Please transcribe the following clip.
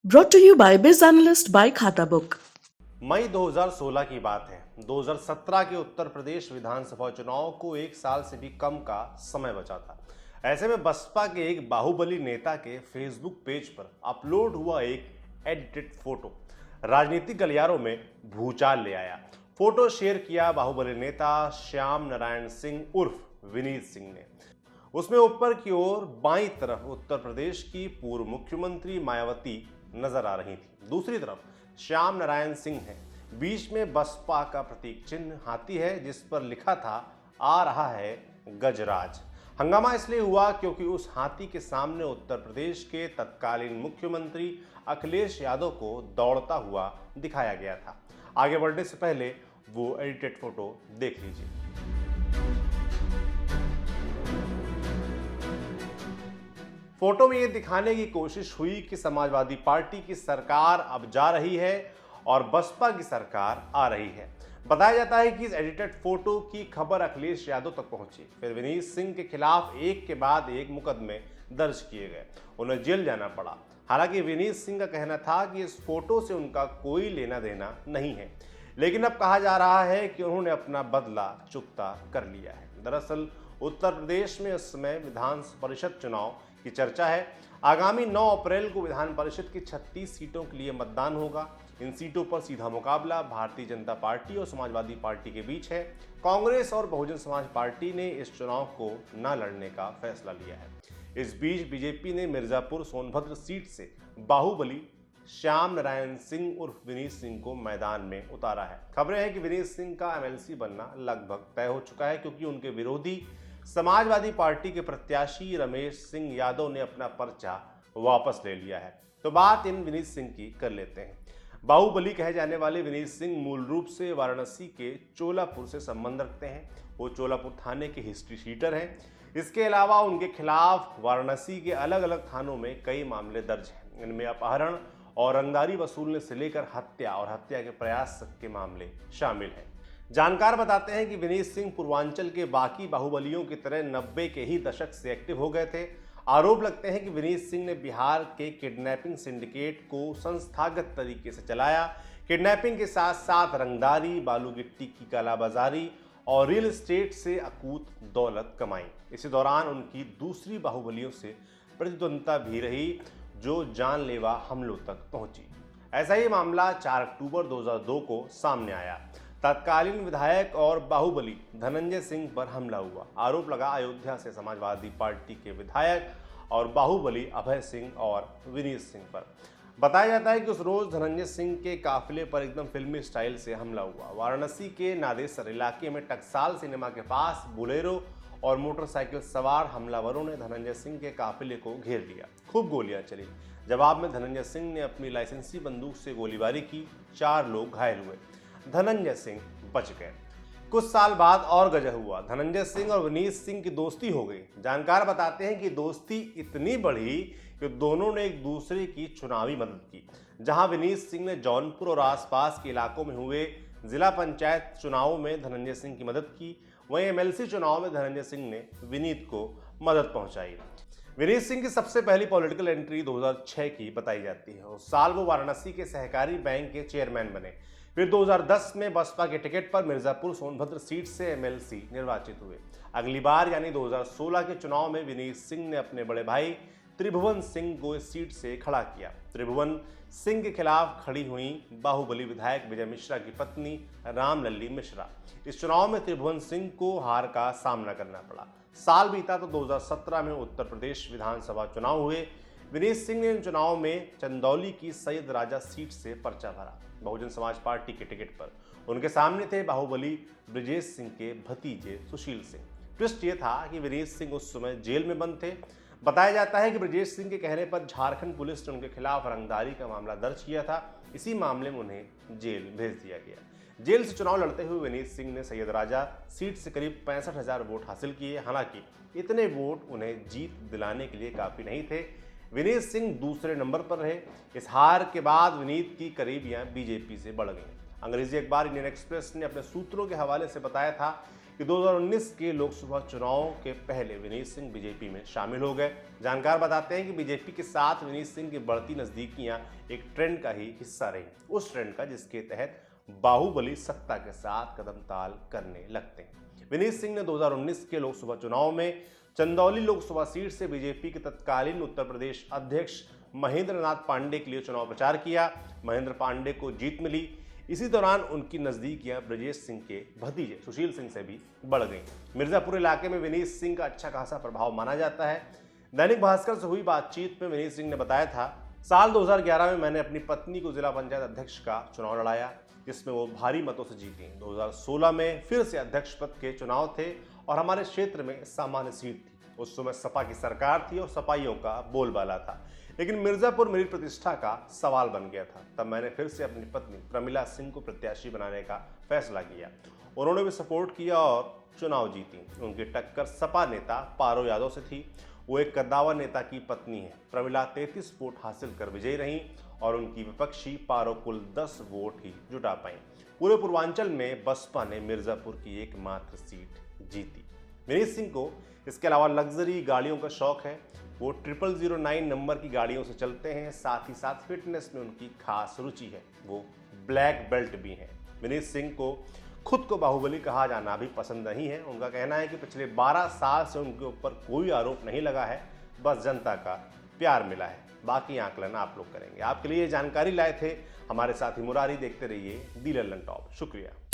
Brought to you by Biz Analyst by खाता book. मई 2016 की बात है। 2017 के उत्तर प्रदेश विधानसभा चुनाव को एक साल से भी कम का समय बचा था। ऐसे में बसपा के एक बाहुबली नेता के फेसबुक पेज पर अपलोड हुआ एक एडिटेड फोटो राजनीतिक गलियारों में भूचाल ले आया। फोटो शेयर किया बाहुबली नेता श्याम नारायण सिंह उर्फ विनीत सिंह ने। उसमें ऊपर की ओर बाईं तरफ उत्तर प्रदेश की पूर्व मुख्यमंत्री मायावती नजर आ रही थी। दूसरी तरफ श्याम नारायण सिंह है। बीच में बसपा का प्रतीक चिन्ह हाथी है जिस पर लिखा था आ रहा है गजराज। हंगामा इसलिए हुआ क्योंकि उस हाथी के सामने उत्तर प्रदेश के तत्कालीन मुख्यमंत्री अखिलेश यादव को दौड़ता हुआ दिखाया गया था। आगे बढ़ने से पहले वो एडिटेड फोटो देख लीजिए। फोटो में ये दिखाने की कोशिश हुई कि समाजवादी पार्टी की सरकार अब जा रही है और बसपा की सरकार आ रही है। बताया जाता है कि इस एडिटेड फोटो की खबर अखिलेश यादव तक पहुंची। फिर विनीत सिंह के खिलाफ एक के बाद एक मुकदमे दर्ज किए गए। उन्हें जेल जाना पड़ा। हालांकि विनीत सिंह का कहना था कि इस फोटो से उनका कोई लेना देना नहीं है, लेकिन अब कहा जा रहा है कि उन्होंने अपना बदला चुकता कर लिया है। दरअसल उत्तर प्रदेश में इस समय विधान परिषद चुनाव की चर्चा है। आगामी 9 अप्रैल को विधान परिषद की 36 सीटों के लिए मतदान होगा। इन सीटों पर सीधा मुकाबला भारतीय जनता पार्टी और समाजवादी पार्टी के बीच है। कांग्रेस और बहुजन समाज पार्टी ने इस चुनाव को न लड़ने का फैसला लिया है। इस बीच बीजेपी ने मिर्जापुर सोनभद्र सीट से बाहुबली श्याम नारायण सिंह उर्फ विनीत सिंह को मैदान में उतारा है। खबरें हैं कि विनीत सिंह का एमएलसी बनना लगभग तय हो चुका है, क्योंकि उनके विरोधी समाजवादी पार्टी के प्रत्याशी रमेश सिंह यादव ने अपना पर्चा वापस ले लिया है। तो बात इन विनीत सिंह की कर लेते हैं। बाहुबली कहे जाने वाले विनीत सिंह मूल रूप से वाराणसी के चोलापुर से संबंध रखते हैं। वो चोलापुर थाने के हिस्ट्री शीटर हैं। इसके अलावा उनके खिलाफ वाराणसी के अलग अलग थानों में कई मामले दर्ज हैं। इनमें अपहरण और रंगदारी वसूलने से लेकर हत्या और हत्या के प्रयास तक के मामले शामिल हैं। जानकार बताते हैं कि विनीत सिंह पूर्वांचल के बाकी बाहुबलियों की तरह 90 के ही दशक से एक्टिव हो गए थे। आरोप लगते हैं कि विनीत सिंह ने बिहार के किडनैपिंग सिंडिकेट को संस्थागत तरीके से चलाया। किडनैपिंग के साथ साथ रंगदारी, बालू गिट्टी की कालाबाजारी और रियल एस्टेट से अकूत दौलत कमाई। इसी दौरान उनकी दूसरी बाहुबलियों से प्रतिद्वंदता भी रही, जो जानलेवा हमलों तक पहुंची। ऐसा ही मामला 4 अक्टूबर 2002 को सामने आया। तत्कालीन विधायक और बाहुबली धनंजय सिंह पर हमला हुआ। आरोप लगा अयोध्या से समाजवादी पार्टी के विधायक और बाहुबली अभय सिंह और विनीत सिंह पर। बताया जाता है कि उस रोज धनंजय सिंह के काफिले पर एकदम फिल्मी स्टाइल से हमला हुआ। वाराणसी के नादेसर इलाके में टकसाल सिनेमा के पास बोलेरो और मोटरसाइकिल सवार हमलावरों ने धनंजय सिंह के काफिले को घेर लिया। खूब गोलियां चली। जवाब में धनंजय सिंह ने अपनी लाइसेंसी बंदूक से गोलीबारी की। 4 लोग घायल हुए। धनंजय सिंह बच गए। कुछ साल बाद और गजब हुआ। धनंजय सिंह और विनीत सिंह की दोस्ती हो गई। जानकार बताते हैं कि दोस्ती इतनी बढ़ी कि दोनों ने एक दूसरे की चुनावी मदद की। जहां विनीत सिंह ने जौनपुर और आसपास के इलाकों में हुए जिला पंचायत चुनावों में धनंजय सिंह की मदद की, वहीं एमएलसी चुनाव में धनंजय सिंह ने विनीत को मदद पहुंचाई। विनीत सिंह की सबसे पहली पॉलिटिकल एंट्री 2006 की बताई जाती है। उस साल वो वाराणसी के सहकारी बैंक के चेयरमैन बने। फिर 2010 में बसपा के टिकट पर मिर्जापुर सोनभद्र सीट से एमएलसी निर्वाचित हुए। अगली बार यानी 2016 के चुनाव में विनीत सिंह ने अपने बड़े भाई त्रिभुवन सिंह को इस सीट से खड़ा किया। त्रिभुवन सिंह के खिलाफ खड़ी हुई बाहुबली विधायक विजय मिश्रा की पत्नी रामलल्ली मिश्रा। इस चुनाव में त्रिभुवन सिंह को हार का सामना करना पड़ा। साल बीता तो 2017 में उत्तर प्रदेश विधानसभा चुनाव हुए। विनीत सिंह ने इन चुनाव में चंदौली की सैयद राजा सीट से पर्चा भरा, बहुजन समाज पार्टी के टिकट पर। उनके सामने थे बाहुबली ब्रजेश सिंह के भतीजे सुशील सिंह। ट्विस्ट ये था कि विनीत सिंह उस समय जेल में बंद थे। बताया जाता है कि ब्रजेश सिंह के कहने पर झारखंड पुलिस ने उनके खिलाफ रंगदारी का मामला दर्ज किया था। इसी मामले में उन्हें जेल भेज दिया गया। जेल से चुनाव लड़ते हुए विनीत सिंह ने सैयद राजा सीट से करीब 65,000 वोट हासिल किए। हालांकि इतने वोट उन्हें जीत दिलाने के लिए काफी नहीं थे। विनीत सिंह दूसरे नंबर पर रहे। इस हार के बाद विनीत की करीबियां बीजेपी से बढ़ गईं। अंग्रेजी अखबार इंडियन एक्सप्रेस ने अपने सूत्रों के हवाले से बताया था कि 2019 के लोकसभा चुनाव के पहले विनीत सिंह बीजेपी में शामिल हो गए। जानकार बताते हैं कि बीजेपी के साथ विनीत सिंह की बढ़ती नजदीकियां एक ट्रेंड का ही हिस्सा रही, उस ट्रेंड का जिसके तहत बाहुबली सत्ता के साथ कदम ताल करने लगते हैं। विनीत सिंह ने 2019 के लोकसभा चुनाव में चंदौली लोकसभा सीट से बीजेपी के तत्कालीन उत्तर प्रदेश अध्यक्ष महेंद्र नाथ पांडे के लिए चुनाव प्रचार किया। महेंद्र पांडे को जीत मिली। इसी दौरान उनकी नजदीकियां ब्रजेश सिंह के भतीजे सुशील सिंह से भी बढ़ गईं। मिर्जापुर इलाके में विनीत सिंह का अच्छा खासा प्रभाव माना जाता है। दैनिक भास्कर से हुई बातचीत में विनीत सिंह ने बताया था, साल 2011 में मैंने अपनी पत्नी को जिला पंचायत अध्यक्ष का चुनाव लड़ाया, जिसमें वो भारी मतों से जीती। 2016 में फिर से अध्यक्ष पद के चुनाव थे और हमारे क्षेत्र में सामान्य सीट थी। उस समय सपा की सरकार थी और सपाइयों का बोलबाला था, लेकिन मिर्जापुर मेरी प्रतिष्ठा का सवाल बन गया था। तब मैंने फिर से अपनी पत्नी प्रमिला सिंह को प्रत्याशी बनाने का फैसला किया। उन्होंने भी सपोर्ट किया और चुनाव जीती। उनकी टक्कर सपा नेता पारो यादव से थी। वो एक कद्दावर नेता की पत्नी है। प्रमिला 33 वोट हासिल कर विजयी रहीं और उनकी विपक्षी पारो कुल 10 वोट ही जुटा पाई। पूरे पूर्वांचल में बसपा ने मिर्जापुर की एकमात्र सीट जीती। विनीत सिंह को इसके अलावा लग्जरी गाड़ियों का शौक है। वो 0009 नंबर की गाड़ियों से चलते हैं। साथ ही साथ फिटनेस में उनकी खास रुचि है। वो ब्लैक बेल्ट भी हैं। विनीत सिंह को खुद को बाहुबली कहा जाना भी पसंद नहीं है। उनका कहना है कि पिछले 12 साल से उनके ऊपर कोई आरोप नहीं लगा है, बस जनता का प्यार मिला है। बाकी आकलन आप लोग करेंगे। आपके लिए जानकारी लाए थे हमारे साथी मुरारी। देखते रहिए दी लल्लन टॉप। शुक्रिया।